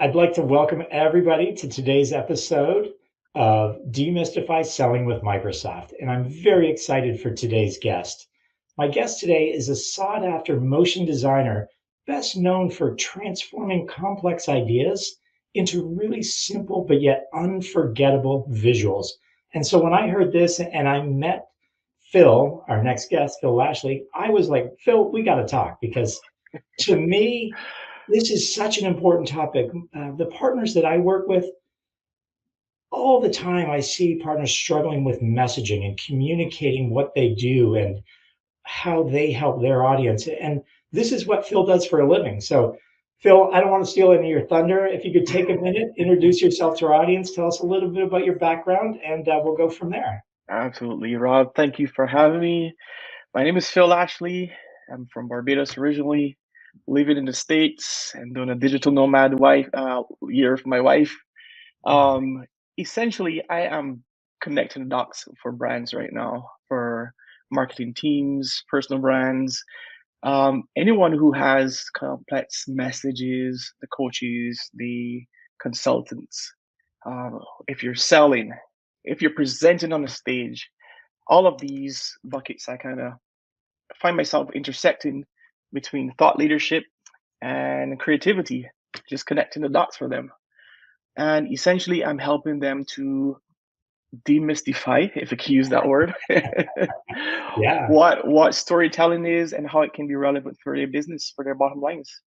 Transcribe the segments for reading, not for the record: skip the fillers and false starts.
I'd like to welcome everybody to today's episode of Demystify Selling with Microsoft. And I'm very excited for today's guest. My guest today is a sought after motion designer, best known for transforming complex ideas into really simple but yet unforgettable visuals. And so when I heard this and I met Phil, our next guest, Phil Lashley, I was like, Phil, we got to talk because to me, this is such an important topic. The partners that I work with, all the time, I see partners struggling with messaging and communicating what they do and how they help their audience. And this is what Phil does for a living. So, Phil, I don't want to steal any of your thunder. If you could take a minute, introduce yourself to our audience, tell us a little bit about your background, and we'll go from there. Absolutely, Rob. Thank you for having me. My name is Phil Lashley. I'm from Barbados originally, living in the States and doing a digital nomad year for my wife. Um, Essentially, I am connecting the dots for brands right now, for marketing teams, personal brands, anyone who has complex messages, the coaches, the consultants. If you're selling, if you're presenting on a stage, all of these buckets, I kind of find myself intersecting between thought leadership and creativity, just connecting the dots for them. And essentially, I'm helping them to demystify, if I can use that word, Yeah. what storytelling is and how it can be relevant for their business, for their bottom lines.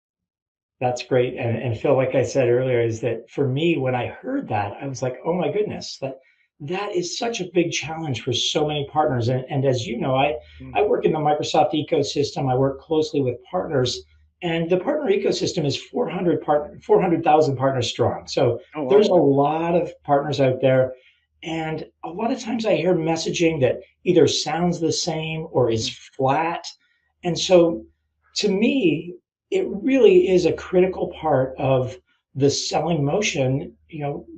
That's great. And Phil, like I said earlier, is that for me, when I heard that, I was like, oh my goodness, that is such a big challenge for so many partners. And as you know, I Mm. work in the Microsoft ecosystem. I work closely with partners, and the partner ecosystem is 400,000 partners strong. So Oh there's wow. a lot of partners out there. And a lot of times I hear messaging that either sounds the same or is Mm. flat. And so to me, it really is a critical part of the selling motion,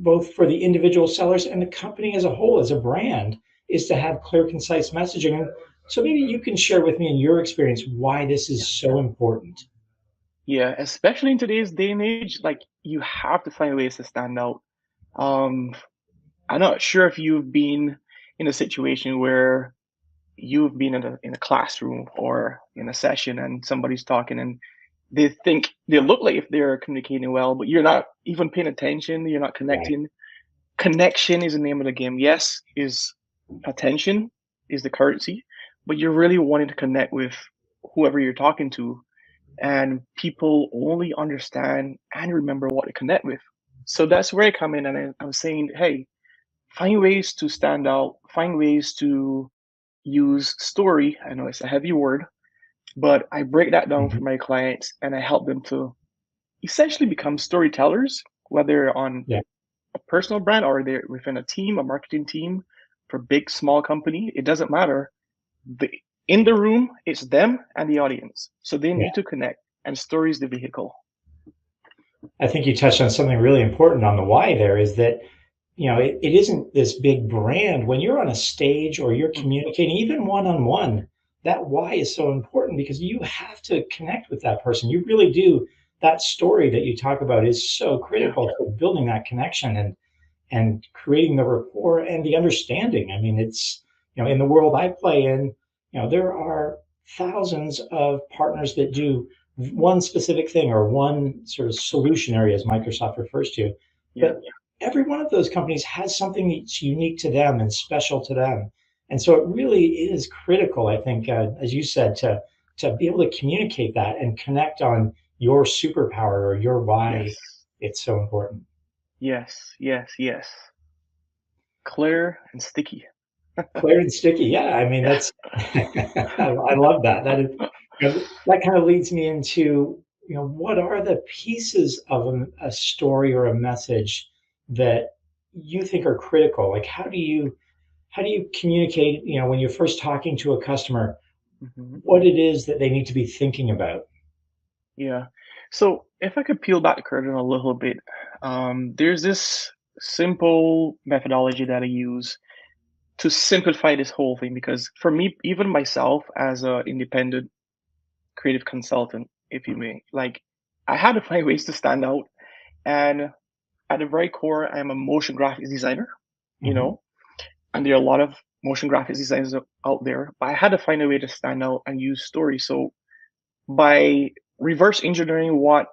both for the individual sellers and the company as a whole, as a brand, is to have clear, concise messaging. And so maybe you can share with me in your experience why this is so important. Yeah, especially in today's day and age, like you have to find ways to stand out. Um, I'm not sure if you've been in a situation where you've been in a classroom or in a session and somebody's talking and they look like if they're communicating well, but you're not even paying attention, you're not Right. connecting. Connection is the name of the game. Yes, is attention is the currency, but you're really wanting to connect with whoever you're talking to, and people only understand and remember what to connect with. So that's where I come in and I'm saying, hey, find ways to stand out, find ways to use story. I know it's a heavy word, but I break that down Mhm. for my clients and I help them to essentially become storytellers, whether on Yeah. a personal brand or they're within a team, a marketing team, for big, small company. It doesn't matter. The, in the room, it's them and the audience. So they Yeah. need to connect, and story is the vehicle. I think you touched on something really important on the why there is that it isn't this big brand. When you're on a stage or you're Mhm. communicating, even one on one, that why is so important because you have to connect with that person. You really do. That story that you talk about is so Yeah. critical to building that connection and creating the rapport and the understanding. I mean, it's, in the world I play in, there are thousands of partners that do one specific thing or one sort of solution area, as Microsoft refers to. Yeah. But every one of those companies has something that's unique to them and special to them. And so it really is critical, I think, as you said, to be able to communicate that and connect on your superpower or your why Yes. it's so important. Yes. Yes. Yes. Clear and sticky. Clear and sticky. Yeah, I mean Yeah. that's I love that. That is, that kind of leads me into, what are the pieces of a story or a message that you think are critical? Like how do you communicate, when you're first talking to a customer, Mhm. what it is that they need to be thinking about? Yeah. So if I could peel back the curtain a little bit, there's this simple methodology that I use to simplify this whole thing because for me, even myself as an independent creative consultant, if you may, like I had to find ways to stand out And at the very core, I'm a motion graphics designer, you Hmm. know, and there are a lot of motion graphics designers out there, but I had to find a way to stand out and use story. So by reverse engineering what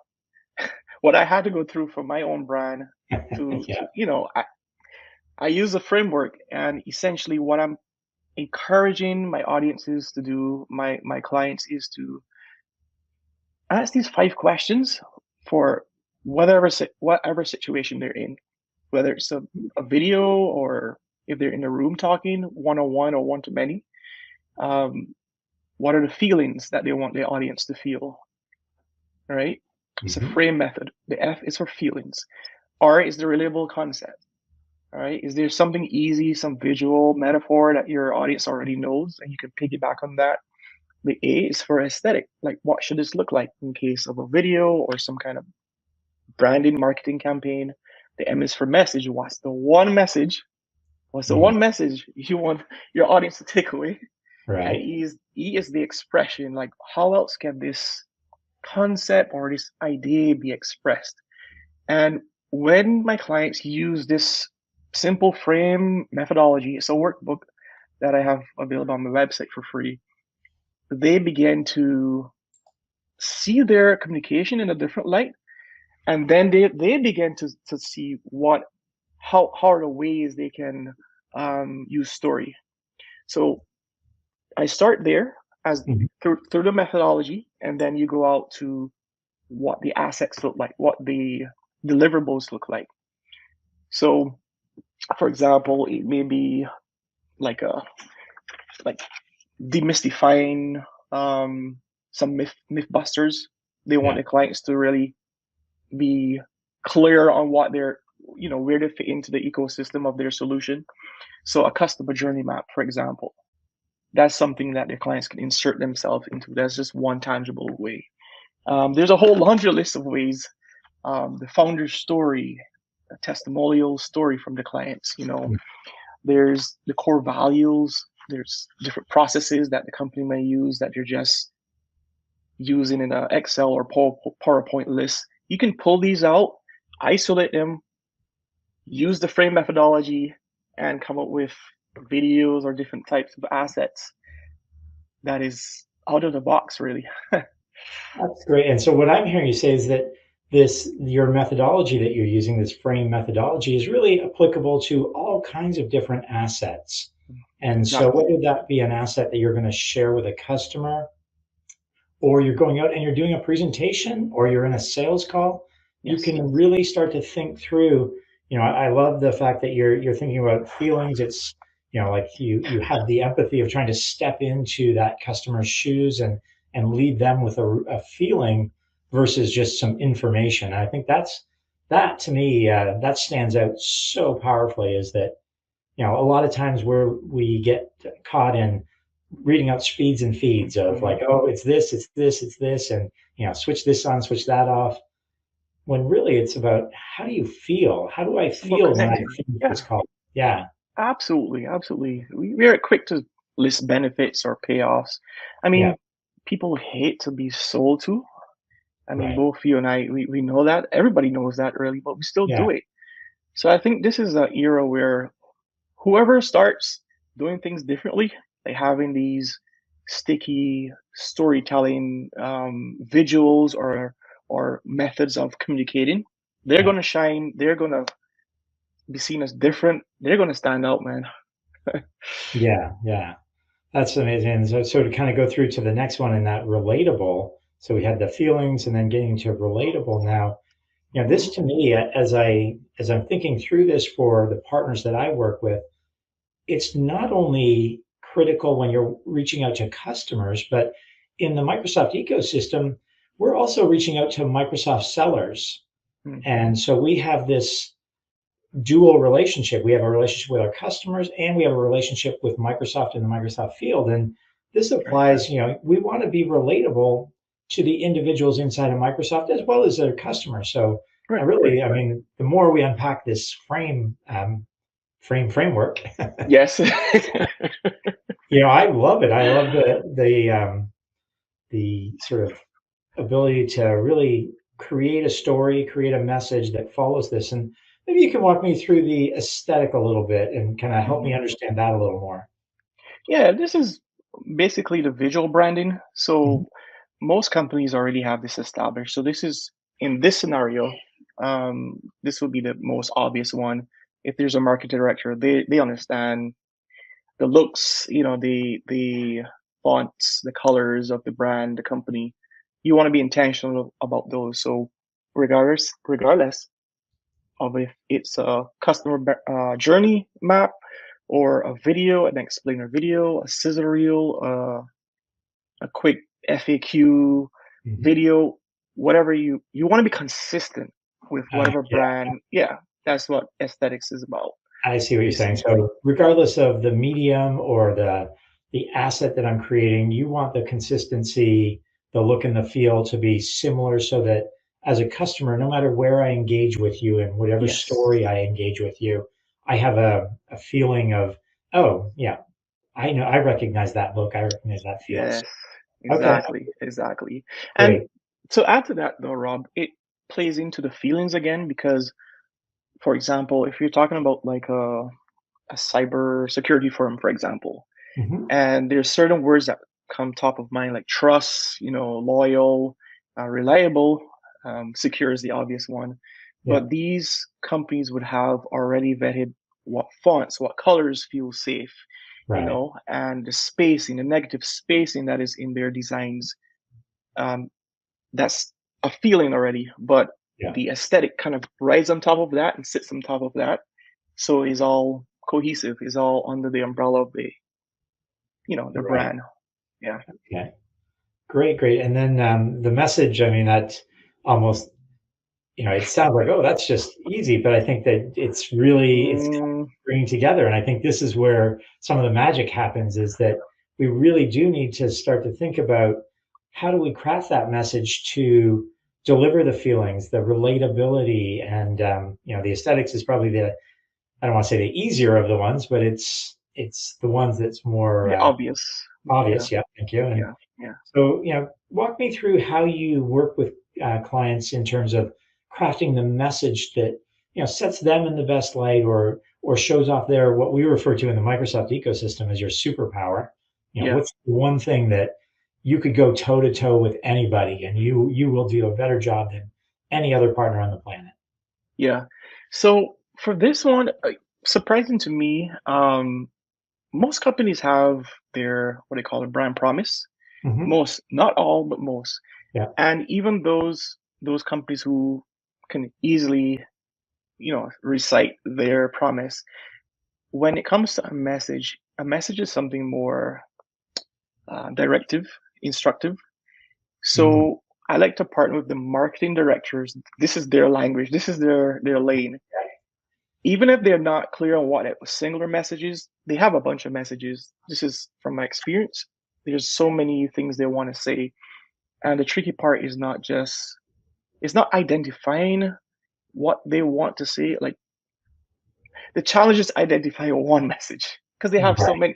I had to go through for my own brand to Yeah. I use a framework, and essentially what I'm encouraging my audiences to do, my clients, is to ask these 5 questions for whatever situation they're in, whether it's a video or if they're in a room talking one-on-one or one-to-many. Um, what are the feelings that they want the audience to feel, right? It's a Hmm. frame method. The F is for feelings. R is the relatable concept. All right. Is there something easy, some visual metaphor that your audience already knows and you can piggyback on that? The A is for aesthetic. Like, what should this look like in case of a video or some kind of branding marketing campaign? The M is for message. What's the one message? What's the Hmm. one message you want your audience to take away? And Right. E is the expression. Like, how else can this concept or this idea be expressed? And when my clients use this simple frame methodology, it's a workbook that I have available on my website for free. They begin to see their communication in a different light, and then they begin to see how are the ways they can use story. So I start there as Mhm. through the methodology, and then you go out to what the assets look like, what the deliverables look like. So, for example, it may be like a like demystifying some myth busters. They want Yeah. their clients to really be clear on what they're, where they fit into the ecosystem of their solution. So a customer journey map, for example, that's something that their clients can insert themselves into. That's just one tangible way. There's a whole laundry list of ways. The founder's story, a testimonial story from the clients. There's the core values. There's different processes that the company may use that they're just using in an Excel or PowerPoint list. You can pull these out, isolate them, use the frame methodology, and come up with videos or different types of assets that is out of the box, really. That's great. And so what I'm hearing you say is that your methodology that you're using, this frame methodology, is really applicable to all kinds of different assets. And so Exactly. whether that be an asset that you're going to share with a customer, or you're going out and you're doing a presentation, or you're in a sales call, you Yes. can really start to think through. I love the fact that you're thinking about feelings. It's like you have the empathy of trying to step into that customer's shoes and lead them with a feeling versus just some information. And I think that to me that stands out so powerfully, is that a lot of times where we get caught in reading out speeds and feeds of Mm-hmm. like, oh, it's this, it's this, it's this, and switch this on, switch that off. When really it's about, how do you feel? How do I It's about feel when I connecting. finish this Yeah, call? Yeah, absolutely, absolutely. We're quick to list benefits or payoffs. I yeah, mean, people hate to be sold to. I mean, right, both you and I, we know that. Everybody knows that, really, but we still yeah, do it. So I think this is an era where whoever starts doing things differently, like having these sticky storytelling visuals or methods of communicating, they're yeah, gonna shine. They're gonna be seen as different. They're gonna stand out, man. yeah, yeah. That's amazing. So to kind of go through to the next one in that relatable. So we had the feelings and then getting to relatable now. Hmm. This to me, as I'm thinking through this for the partners that I work with, it's not only critical when you're reaching out to customers, but in the Microsoft ecosystem, we're also reaching out to Microsoft sellers. Hmm. And so we have this dual relationship. We have a relationship with our customers and we have a relationship with Microsoft in the Microsoft field. And this Right. applies, we want to be relatable to the individuals inside of Microsoft as well as their customers. So Right. I mean, the more we unpack this framework, Yes. I love it. I love the sort of ability to really create a story, create a message that follows this. And maybe you can walk me through the aesthetic a little bit and kind of help me Mhm. understand that a little more. Yeah, this is basically the visual branding. Mhm. So most companies already have this established. So this is in this scenario, this would be the most obvious one. If there's a market director, they understand the looks, the fonts, the colors of the brand, the company. You want to be intentional about those. So regardless of if it's a customer journey map or a video, an explainer video, a scissor reel, a quick FAQ Mhm. video, whatever you want to be consistent with whatever Yeah, brand. Yeah, that's what aesthetics is about, I see what you're saying. basically. So regardless of the medium or the asset that I'm creating, you want the consistency, the look and the feel to be similar so that as a customer, no matter where I engage with you and whatever Yes. story I engage with you, I have a feeling of, oh, yeah, I know, I recognize that look, I recognize that feel. Yes. So, okay, Exactly. And great. to add to that, though, Rob, it plays into the feelings again because, for example, if you're talking about like a cyber security firm, for example, Hmm. and there's certain words that come top of mind, like trust, loyal, reliable, secure is the obvious one. Yeah, But these companies would have already vetted what fonts, what colors feel safe, right. and the spacing, the negative spacing that is in their designs. Um, that's a feeling already, but Yeah, the aesthetic kind of rides on top of that and sits on top of that. So it's all cohesive, is all under the umbrella of the right. brand. Yeah. Okay. Great, great. And then the message, I mean, that almost, it sounds like, oh, that's just easy, but I think that it's Mm, bringing together. And I think this is where some of the magic happens is that we really do need to start to think about how do we craft that message to deliver the feelings, the relatability, and the aesthetics is probably I don't want to say the easier of the ones, but it's the ones that's more yeah, obvious. Yeah, obvious. Yeah, thank you. And yeah, yeah, so, walk me through how you work with clients in terms of crafting the message that sets them in the best light, or shows off their what we refer to in the Microsoft ecosystem as your superpower. yeah, What's the one thing that you could go toe to toe with anybody, and you will do a better job than any other partner on the planet. yeah. So for this one, surprising to me, most companies have their what they call a brand promise. Hmm. Most, not all, but most. Yeah. And even those companies who can easily, recite their promise, when it comes to a message is something more directive, instructive. Mm. So I like to partner with the marketing directors. This is their language. This is their lane. Even if they're not clear on what a singular message is, they have a bunch of messages. This is from my experience. There's so many things they want to say, and the tricky part is not just it's not identifying what they want to say. Like the challenge is identifying one message because they have so Right. many.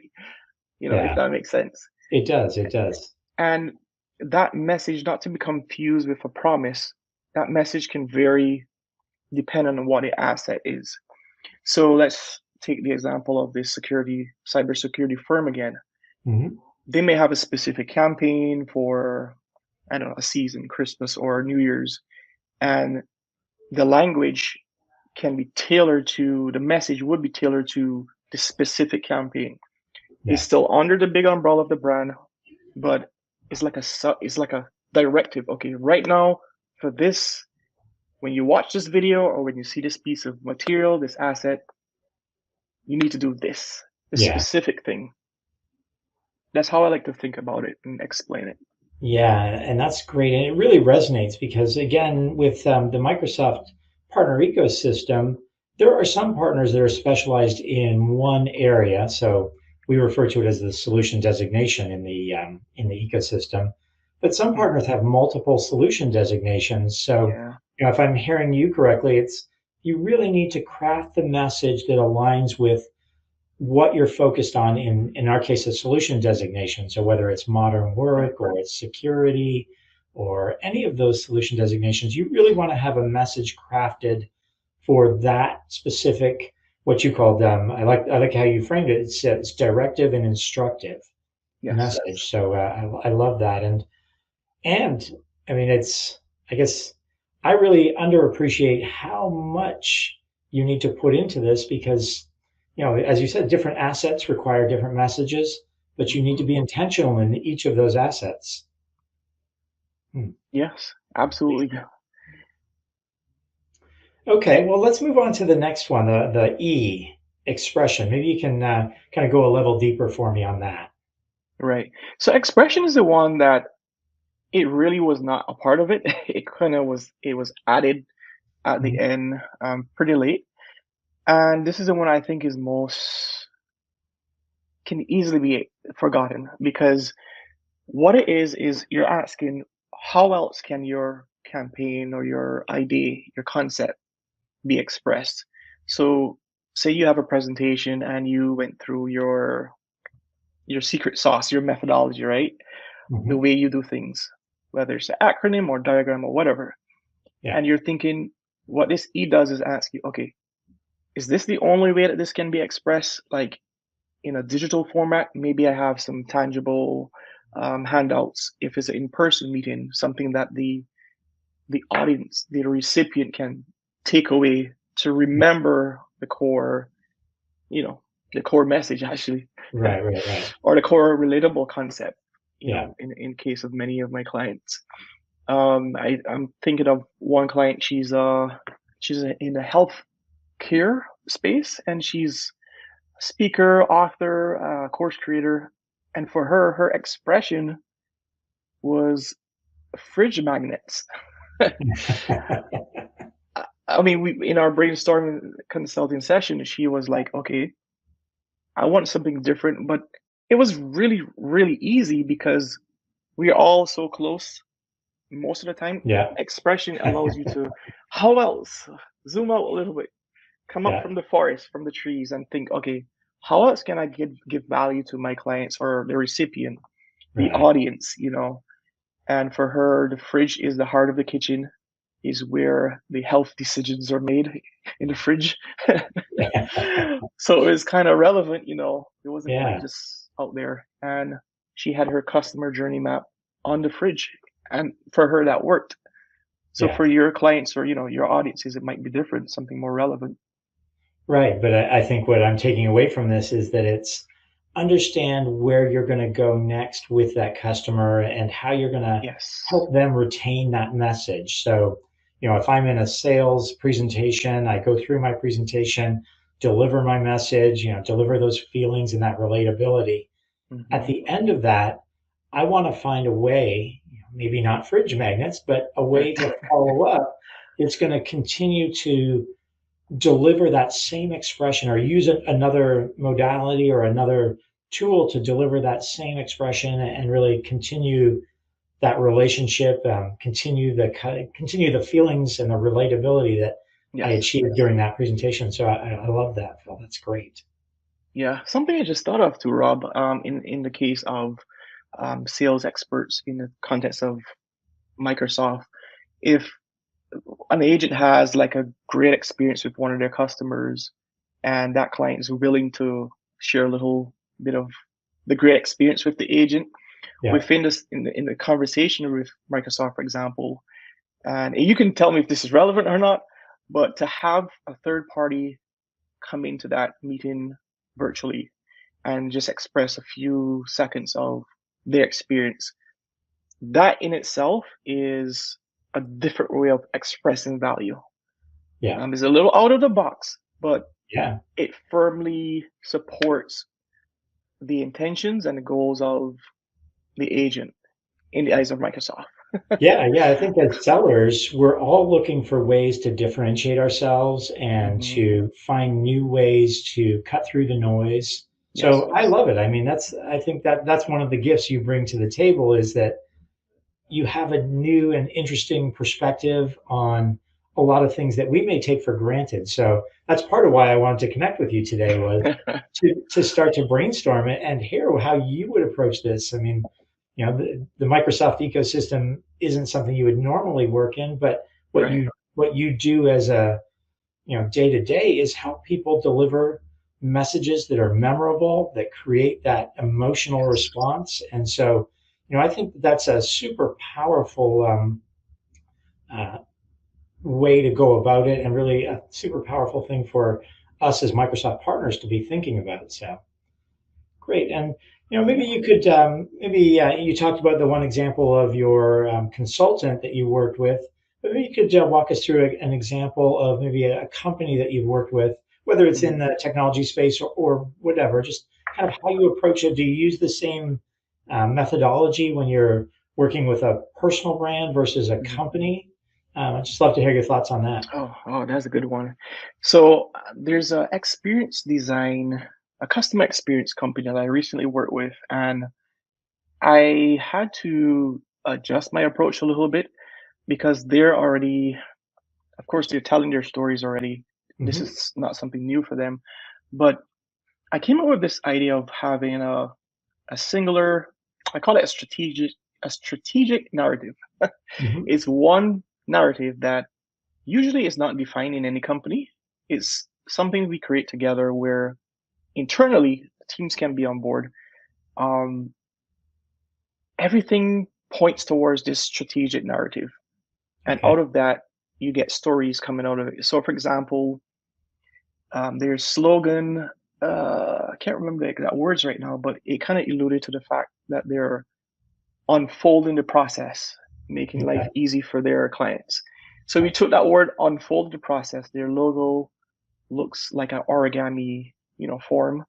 If Yeah. that makes sense. It does. It does. And that message, not to be confused with a promise, that message can vary depending on what the asset is. So let's take the example of this cybersecurity firm again. Hmm. They may have a specific campaign for, I don't know, a season, Christmas or New Year's, and the language can be tailored to the message would be tailored to the specific campaign. It's Yes. still under the big umbrella of the brand, but it's like a directive. Okay, right now for this, when you watch this video or when you see this piece of material, this asset, you need to do this Yeah. specific thing. That's how I like to think about it and explain it. Yeah, and that's great. And it really resonates because, again, with the Microsoft partner ecosystem, there are some partners that are specialized in one area. So we refer to it as the solution designation in the ecosystem. But some Mm, partners have multiple solution designations. So, yeah, if I'm hearing you correctly, it's you really need to craft the message that aligns with what you're focused on in our case, a solution designation. So whether it's modern right, work or it's security, or any of those solution designations, you really want to have a message crafted for that specific, what you called them. I like how you framed it. It's directive and instructive Yes. message. So I love that. And I mean, I guess I really underappreciate how much you need to put into this because, as you said, different assets require different messages, but you need to Hmm. be intentional in each of those assets. Hmm. Yes, absolutely. Okay, well, let's move on to the next one, the E expression. Maybe you can kind of go a level deeper for me on that. Right. So expression is the one that it really was not a part of it. It was added at the Mhm. end, pretty late. And this is the one I think is most can easily be forgotten because what it is you're asking how else can your campaign or your idea, your concept be expressed. So say you have a presentation and you went through your secret sauce, your methodology, right? The Mhm. way you do things, whether it's an acronym or diagram or whatever. Yeah. And you're thinking what this E does is ask you, okay, is this the only way that this can be expressed? Like in a digital format, maybe I have some tangible handouts. If it's an in-person meeting, something that the audience, the recipient can take away to remember the core, you know, the core message actually, Right, right, right. or the core relatable concept. Yeah. In case of many of my clients, I'm thinking of one client. She's in the health care space, and she's a speaker, author, course creator, and for her, her expression was fridge magnets. I mean, we in our brainstorming consulting session, she was like, "Okay, I want something different," but it was really, really easy because we are all so close most of the time. Yeah. Expression allows you to, how else? Zoom out a little bit, come up Yeah. from the forest, from the trees, and think, okay, how else can I give value to my clients or the recipient, the Right. audience, And for her, the fridge is the heart of the kitchen, is where the health decisions are made in the fridge. So it was kind of relevant, It wasn't like Yeah. just out there. And she had her customer journey map on the fridge. And for her, that worked. So Yeah. for your clients or, your audiences, it might be different, something more relevant. Right. But I think what I'm taking away from this is that it's understand where you're going to go next with that customer and how you're going to Yes. help them retain that message. So, if I'm in a sales presentation, I go through my presentation, deliver my message, deliver those feelings and that relatability. At Hmm. the end of that, I want to find a way, maybe not fridge magnets, but a Right. way to follow up. It's going to continue to deliver that same expression or use another modality or another tool to deliver that same expression and really continue that relationship, continue the feelings and the relatability that I Yes. achieved during that presentation. So I love that, Phil. That's great. Yeah. Something I just thought of too, Rob, in the case of sales experts in the context of Microsoft. If an agent has like a great experience with one of their customers and that client is willing to share a little bit of the great experience with the agent Yeah. within this in the conversation with Microsoft, for example, and you can tell me if this is relevant or not, but to have a third party come into that meeting virtually and just express a few seconds of their experience, that in itself is a different way of expressing value. Yeah. It's a little out of the box, but Yeah. it firmly supports the intentions and the goals of the agent in the eyes of Microsoft. Yeah, yeah. I think as sellers, we're all looking for ways to differentiate ourselves and Hmm. to find new ways to cut through the noise. Yes. So I love it. I mean, I think that's one of the gifts you bring to the table is that you have a new and interesting perspective on a lot of things that we may take for granted. So that's part of why I wanted to connect with you today was to start to brainstorm it and hear how you would approach this. I mean, the Microsoft ecosystem isn't something you would normally work in, but Right. what you do as a day to day is help people deliver messages that are memorable, that create that emotional Yes. response. And so, I think that's a super powerful uh, way to go about it, and really a super powerful thing for us as Microsoft partners to be thinking about. So great. And maybe Yeah. you could maybe you talked about the one example of your consultant that you worked with, but maybe you could walk us through an example of maybe a company that you've worked with, whether it's Mhm. in the technology space or whatever. Just kind of how you approach it. Do you use the same methodology when you're working with a personal brand versus a Mhm. company? I'd just love to hear your thoughts on that. Oh, that's a good one. So there's a experience design, a customer experience company that I recently worked with, and I had to adjust my approach a little bit because they're already, of course, they're telling their stories already. This Hmm. is not something new for them, but I came up with this idea of having a singular, I call it a strategic narrative. Hmm. It's one narrative that usually is not defined in any company. It's something we create together where internally teams can be on board. Um, Everything points towards this strategic narrative, and Okay. out of that, you get stories coming out of it. So, for example, their slogan. I can't remember the exact words right now, but it kind of alluded to the fact that they're unfolding the process, making life Okay. easy for their clients. So we Right. took that word unfold the process. Their logo looks like an origami, form.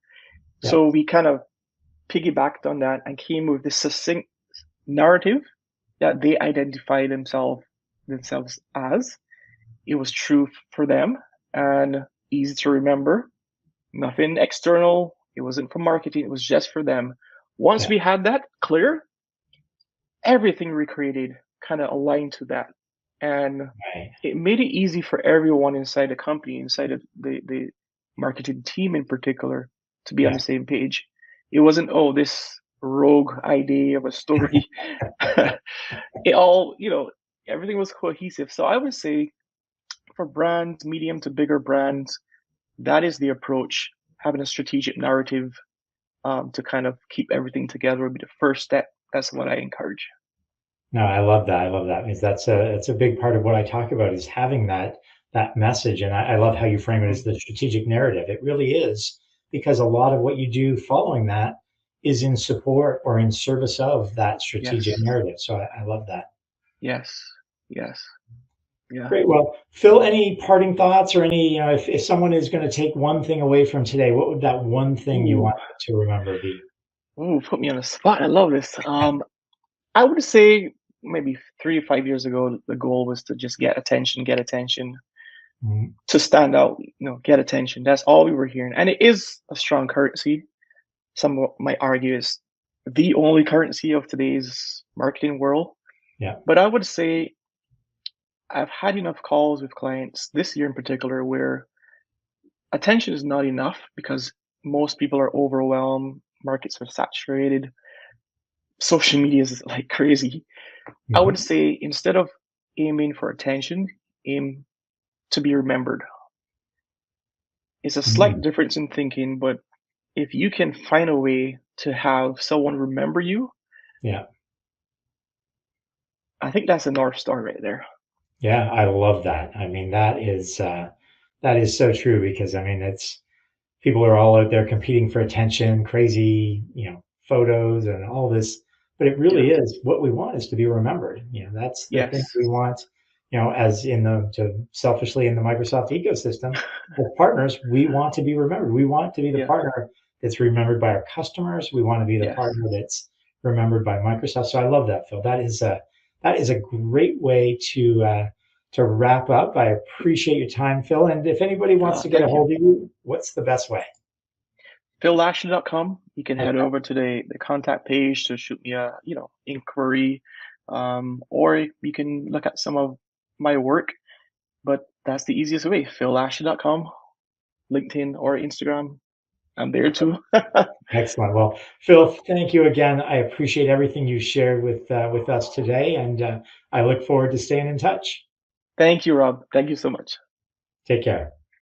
Yeah. So we kind of piggybacked on that and came with this succinct narrative that they identify themselves as. It was true for them and easy to remember. Nothing external. It wasn't for marketing. It was just for them. Once Yeah. we had that clear, everything we created kind of aligned to that. And Right. it made it easy for everyone inside the company, inside of the marketing team in particular, to be on Yeah. the same page. It wasn't, oh, this rogue idea of a story. It all, everything was cohesive. So I would say for brands, medium to bigger brands, that is the approach. Having a strategic narrative to kind of keep everything together would be the first step. That's what I encourage. No, I love that. I love that because that's a big part of what I talk about is having that message. And I love how you frame it as Mhm. the strategic narrative. It really is because a lot of what you do following that is in support or in service of that strategic Yes. narrative. So I love that. Yes. Yes. Yeah. Great. Well, Phil, any parting thoughts or any, if someone is going to take one thing away from today, what would that one thing you Ooh. want them to remember be? Ooh, put me on the spot. I love this. I would say maybe 3 to 5 years ago, the goal was to just get attention, Mhm. to stand out, get attention. That's all we were hearing. And it is a strong currency. Some might argue it's the only currency of today's marketing world. Yeah. But I would say I've had enough calls with clients this year in particular where attention is not enough because most people are overwhelmed, markets are saturated, social media is like crazy. I would Hmm. say instead of aiming for attention, aim to be remembered. It's a slight Hmm. difference in thinking, but if you can find a way to have someone remember you, Yeah. I think that's a North Star right there. Yeah. I love that. I mean, that is so true because I mean, it's people are all out there competing for attention, crazy, photos and all this. But it Yeah. really is what we want is to be remembered. That's the thing Yes. we want, as in selfishly in the Microsoft ecosystem, as partners, we want to be remembered. We want to be the Yeah. partner that's remembered by our customers. We want to be the Yes. partner that's remembered by Microsoft. So I love that, Phil. That is a great way to wrap up. I appreciate your time, Phil. And if anybody wants to get a Thank you. hold of you, what's the best way? PhilLashley.com. You can head Okay. over to the contact page to shoot me a inquiry, or you can look at some of my work. But that's the easiest way. PhilLashley.com, LinkedIn or Instagram. I'm there too. Excellent. Well, Phil, thank you again. I appreciate everything you shared with us today, and I look forward to staying in touch. Thank you, Rob. Thank you so much. Take care.